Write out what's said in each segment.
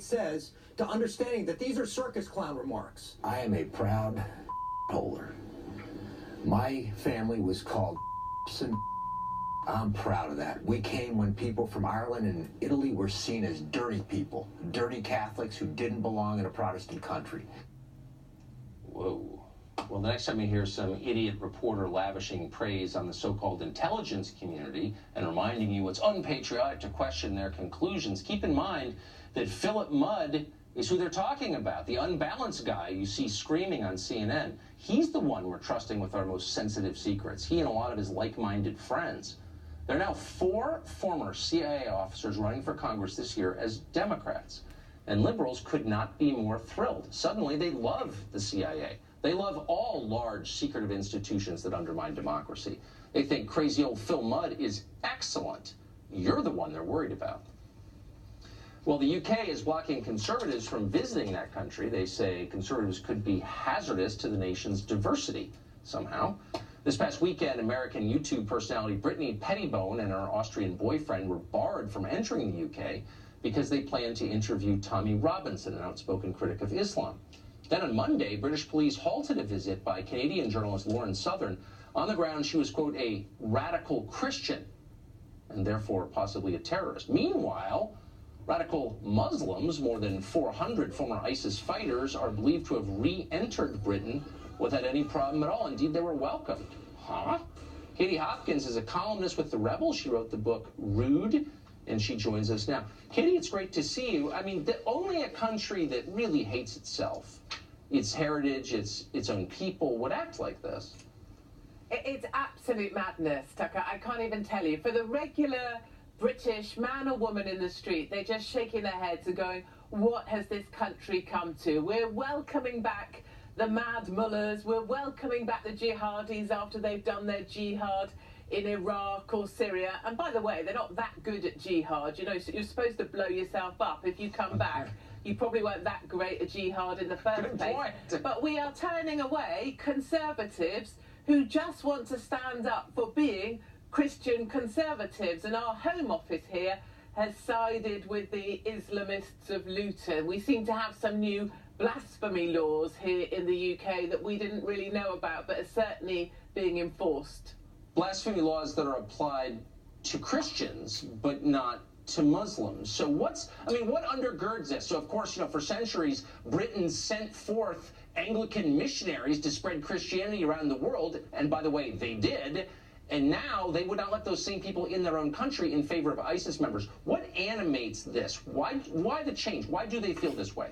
says to understanding that these are circus clown remarks. I am a proud holder. My family was called and I'm proud of that. We came when people from Ireland and Italy were seen as dirty people, dirty Catholics who didn't belong in a Protestant country. Whoa. Well, the next time you hear some idiot reporter lavishing praise on the so-called intelligence community and reminding you it's unpatriotic to question their conclusions, keep in mind that Philip Mudd is who they're talking about, the unbalanced guy you see screaming on CNN. He's the one we're trusting with our most sensitive secrets, he and a lot of his like-minded friends. There are now 4 former CIA officers running for Congress this year as Democrats, and liberals could not be more thrilled. Suddenly, they love the CIA. They love all large, secretive institutions that undermine democracy. They think crazy old Phil Mudd is excellent. You're the one they're worried about. Well, the UK is blocking conservatives from visiting that country. They say conservatives could be hazardous to the nation's diversity somehow. This past weekend, American YouTube personality Brittany Pettibone and her Austrian boyfriend were barred from entering the UK because they planned to interview Tommy Robinson, an outspoken critic of Islam. Then on Monday, British police halted a visit by Canadian journalist Lauren Southern on the grounds she was, quote, a radical Christian and therefore possibly a terrorist. Meanwhile, radical Muslims, more than 400 former ISIS fighters, are believed to have re-entered Britain without any problem at all. Indeed, they were welcomed. Huh? Katie Hopkins is a columnist with The Rebel. She wrote the book Rude, and she joins us now. Katie, it's great to see you. I mean, only a country that really hates itself, its heritage, its own people, would act like this. It's absolute madness, Tucker. I can't even tell you. For the regular British man or woman in the street, they're just shaking their heads and going, what has this country come to? We're welcoming back the mad mullahs. We're welcoming back the jihadis after they've done their jihad in Iraq or Syria. And by the way, they're not that good at jihad. You know, so you're supposed to blow yourself up if you come back. You probably weren't that great at jihad in the first place. But we are turning away conservatives who just want to stand up for being Christian conservatives. And our Home Office here has sided with the Islamists of Luton. We seem to have some new blasphemy laws here in the UK that we didn't really know about, but are certainly being enforced. Blasphemy laws that are applied to Christians, but not to Muslims. So what undergirds this? So of course, you know, for centuries, Britain sent forth Anglican missionaries to spread Christianity around the world, and by the way, they did. And now they would not let those same people in their own country in favor of ISIS members. What animates this? Why the change? Why do they feel this way?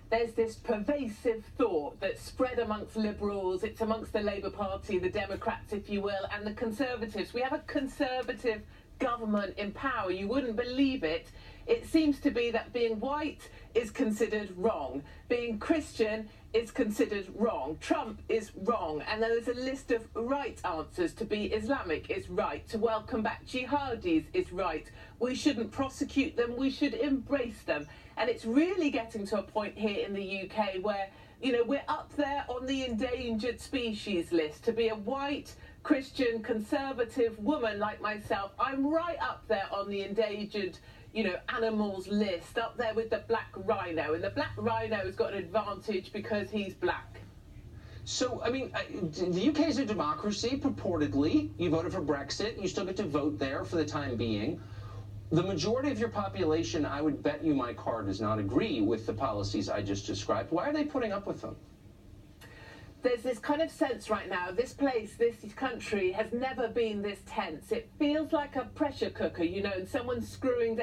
There's this pervasive thought that's spread amongst liberals, it's amongst the Labour Party, the Democrats, if you will, and the Conservatives. We have a Conservative government in power. You wouldn't believe it. It seems to be that being white is considered wrong. Being Christian is considered wrong. Trump is wrong. And then there's a list of right answers. To be Islamic is right. To welcome back jihadis is right. We shouldn't prosecute them. We should embrace them. And it's really getting to a point here in the UK where, you know, we're up there on the endangered species list. To be a white Christian conservative woman like myself, I'm right up there on the endangered, you know, animals list, up there with the black rhino. And the black rhino has got an advantage because he's black. So, I mean, the UK is a democracy, purportedly. You voted for Brexit. You still get to vote there for the time being. The majority of your population, I would bet you my card, does not agree with the policies I just described. Why are they putting up with them? There's this kind of sense right now, this place, this country has never been this tense. It feels like a pressure cooker, you know, and someone's screwing down